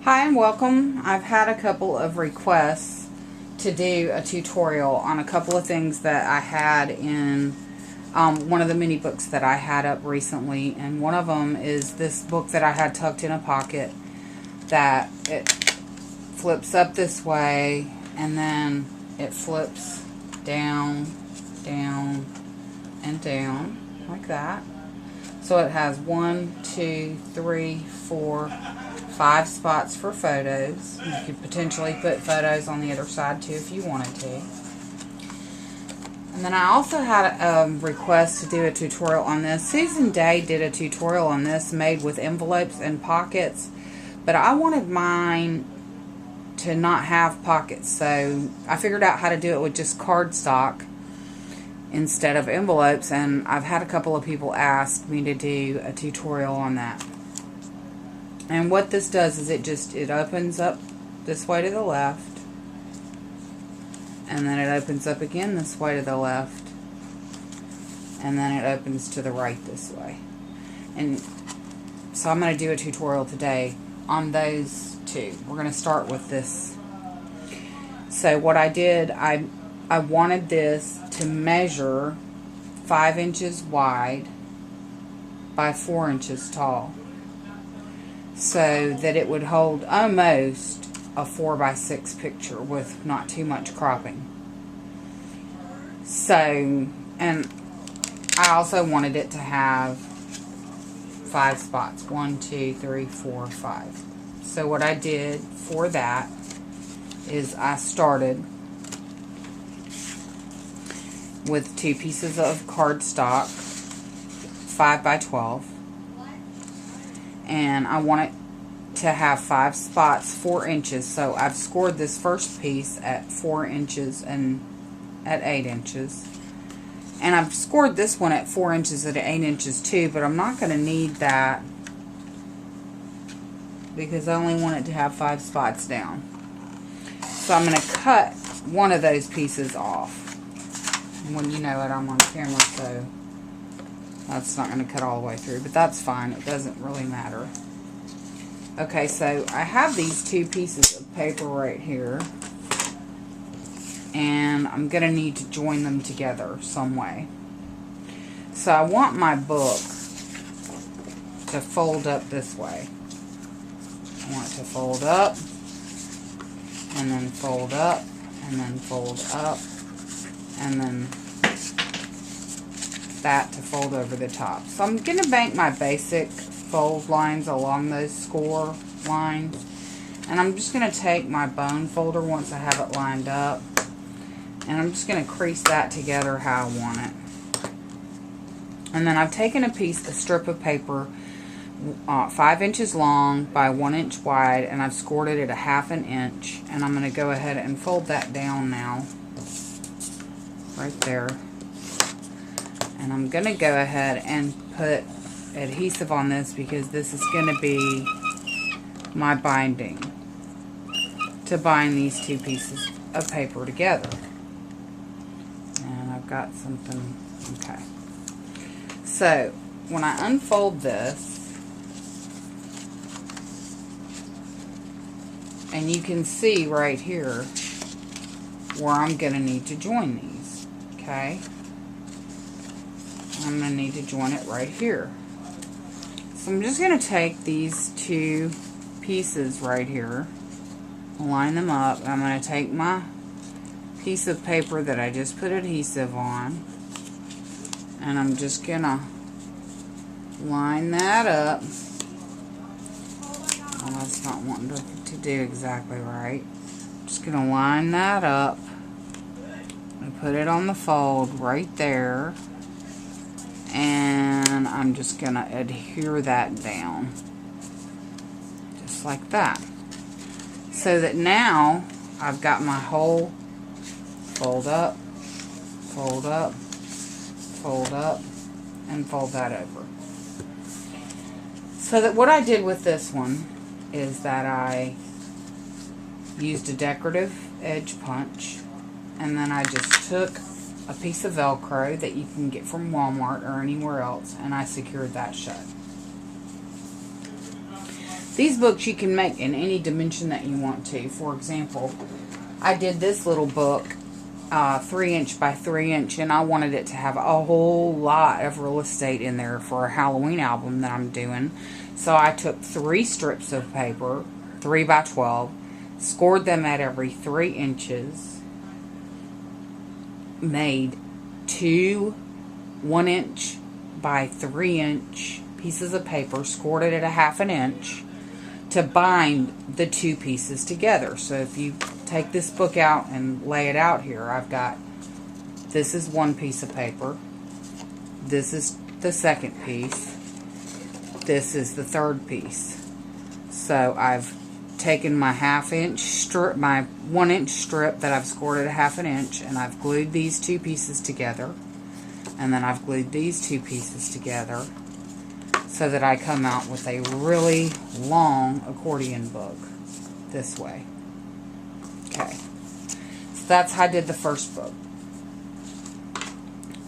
Hi and welcome. I've had a couple of requests to do a tutorial on a couple of things that I had in one of the mini books that I had up recently, and one of them is this book that I had tucked in a pocket that it flips up this way and then it flips down, down, and down like that. So it has 1, 2, 3, 4, 5 spots for photos. You could potentially put photos on the other side too if you wanted to. And then I also had a request to do a tutorial on this. Susan Day did a tutorial on this made with envelopes and pockets, but I wanted mine to not have pockets, so I figured out how to do it with just cardstock instead of envelopes, and I've had a couple of people ask me to do a tutorial on that. And what this does is it opens up this way to the left, and then it opens up again this way to the left, and then it opens to the right this way. And so I'm going to do a tutorial today on those two. We're going to start with this. So what I did, I wanted this to measure 5 inches wide by 4 inches tall, so that it would hold almost a 4x6 picture with not too much cropping. So, and I also wanted it to have 5 spots. 1, 2, 3, 4, 5. So what I did for that is I started with 2 pieces of cardstock, 5x12. And I want it to have 5 spots, 4 inches. So I've scored this first piece at 4 inches and at 8 inches. And I've scored this one at 4 inches and at 8 inches too, but I'm not going to need that because I only want it to have 5 spots down. So I'm going to cut one of those pieces off. And when you know it, I'm on camera, so that's not going to cut all the way through, but that's fine. It doesn't really matter. Okay, so I have these 2 pieces of paper right here, and I'm going to need to join them together some way. So I want my book to fold up this way. I want it to fold up, and then fold up, and then fold up, and then that to fold over the top. So I'm going to make my basic fold lines along those score lines, and I'm just going to take my bone folder once I have it lined up, and I'm just going to crease that together how I want it. And then I've taken a strip of paper 5 inches long by 1 inch wide, and I've scored it at 1/2 inch, and I'm going to go ahead and fold that down now right there. And I'm going to go ahead and put adhesive on this because this is going to be my binding to bind these 2 pieces of paper together. And I've got something, okay. So when I unfold this, and you can see right here where I'm going to need to join these, okay? I'm going to need to join it right here. So I'm just going to take these 2 pieces right here, line them up. I'm going to take my piece of paper that I just put adhesive on, and I'm just going to line that up. Well, that's not wanting to do exactly right. Just going to line that up and put it on the fold right there. And I'm just going to adhere that down. Just like that. So that now I've got my whole fold up, fold up, fold up, and fold that over. So that what I did with this one is that I used a decorative edge punch, and then I just took a piece of Velcro that you can get from Walmart or anywhere else, and I secured that shut. These books you can make in any dimension that you want to. For example, I did this little book 3 inch by 3 inch, and I wanted it to have a whole lot of real estate in there for a Halloween album that I'm doing. So I took 3 strips of paper, 3 by 12, scored them at every 3 inches, made 2 1 inch by 3 inch pieces of paper, scored it at a 1/2 inch to bind the 2 pieces together. So if you take this book out and lay it out here, I've got, this is 1 piece of paper, this is the 2nd piece, this is the 3rd piece. So I've taken my 1/2 inch strip, my 1 inch strip that I've scored at a 1/2 inch, and I've glued these 2 pieces together, and then I've glued these 2 pieces together, so that I come out with a really long accordion book this way. Okay, so that's how I did the first book.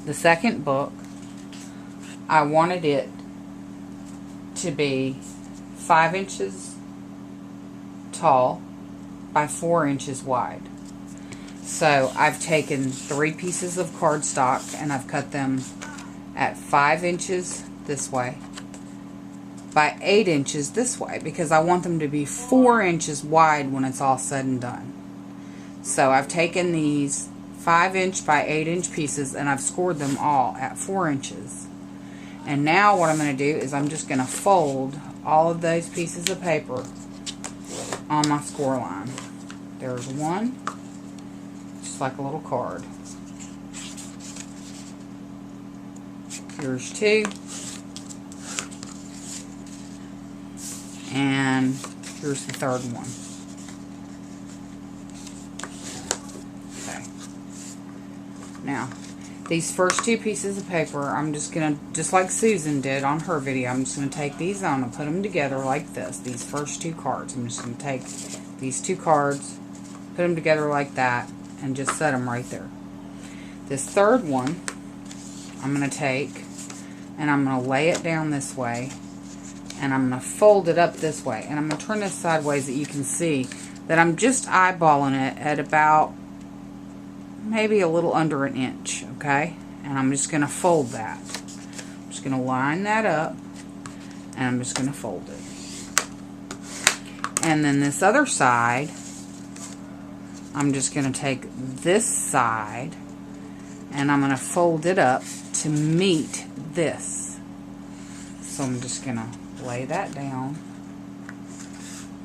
The second book, I wanted it to be 5 inches tall by 4 inches wide. So I've taken 3 pieces of cardstock and I've cut them at 5 inches this way by 8 inches this way, because I want them to be 4 inches wide when it's all said and done. So I've taken these 5 inch by 8 inch pieces and I've scored them all at 4 inches. And now what I'm going to do is I'm just going to fold all of those pieces of paper on my score line. There's 1, just like a little card. Here's 2. And here's the 3rd one. Okay. Now, these first 2 pieces of paper, I'm just going to, just like Susan did on her video, I'm just going to take these on and put them together like this. These first 2 cards. I'm just going to take these 2 cards, put them together like that, and just set them right there. This 3rd one, I'm going to take, and I'm going to lay it down this way, and I'm going to fold it up this way, and I'm going to turn this sideways that you can see that I'm just eyeballing it at about maybe a little under 1 inch, okay? And I'm just going to fold that. I'm just going to line that up, and I'm just going to fold it. And then this other side, I'm just going to take this side, and I'm going to fold it up to meet this. So I'm just going to lay that down.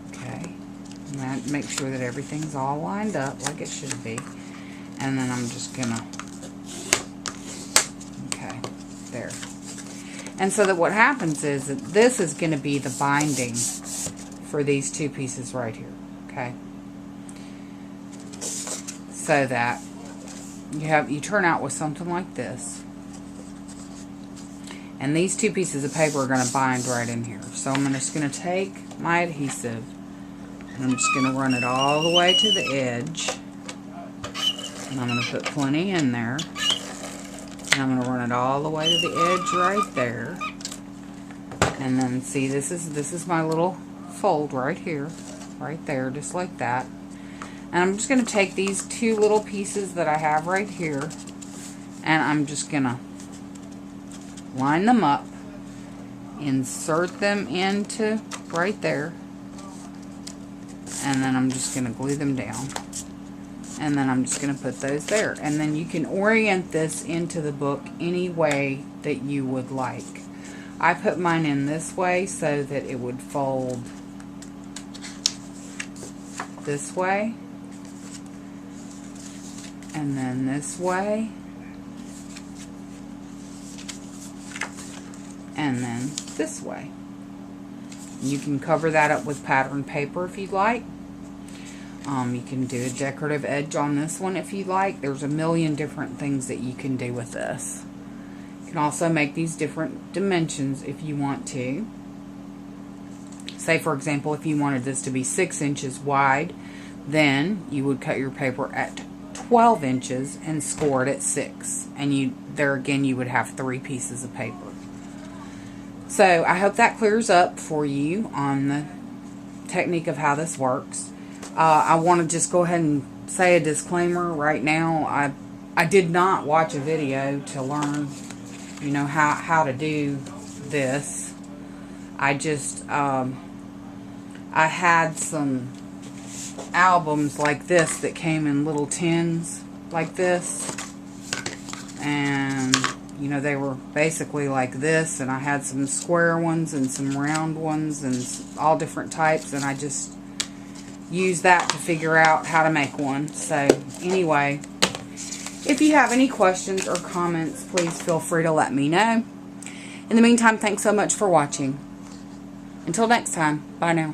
Okay. And that, make sure that everything's all lined up like it should be. And then I'm just going to, okay, there. And so that what happens is that this is going to be the binding for these 2 pieces right here. Okay. So that you turn out with something like this. And these 2 pieces of paper are going to bind right in here. So I'm just going to take my adhesive and I'm just going to run it all the way to the edge. And I'm going to put plenty in there. And I'm going to run it all the way to the edge right there. And then see, this is my little fold right here. Right there, just like that. And I'm just going to take these 2 little pieces that I have right here. And I'm just going to line them up, insert them into right there, and then I'm just going to glue them down, and then I'm just going to put those there. And then you can orient this into the book any way that you would like. I put mine in this way so that it would fold this way, and then this way, and then this way. You can cover that up with pattern paper if you'd like. You can do a decorative edge on this one if you'd like. There's a million different things that you can do with this. You can also make these different dimensions if you want to. Say, for example, if you wanted this to be 6 inches wide, then you would cut your paper at 12 inches and score it at 6. And there again, you would have 3 pieces of paper. So I hope that clears up for you on the technique of how this works. I want to just go ahead and say a disclaimer right now. I did not watch a video to learn, you know, how to do this. I just, I had some albums like this that came in little tins like this. And, you know, they were basically like this. And I had some square ones and some round ones and all different types. And I just used that to figure out how to make one. So, anyway, if you have any questions or comments, please feel free to let me know. In the meantime, thanks so much for watching. Until next time, bye now.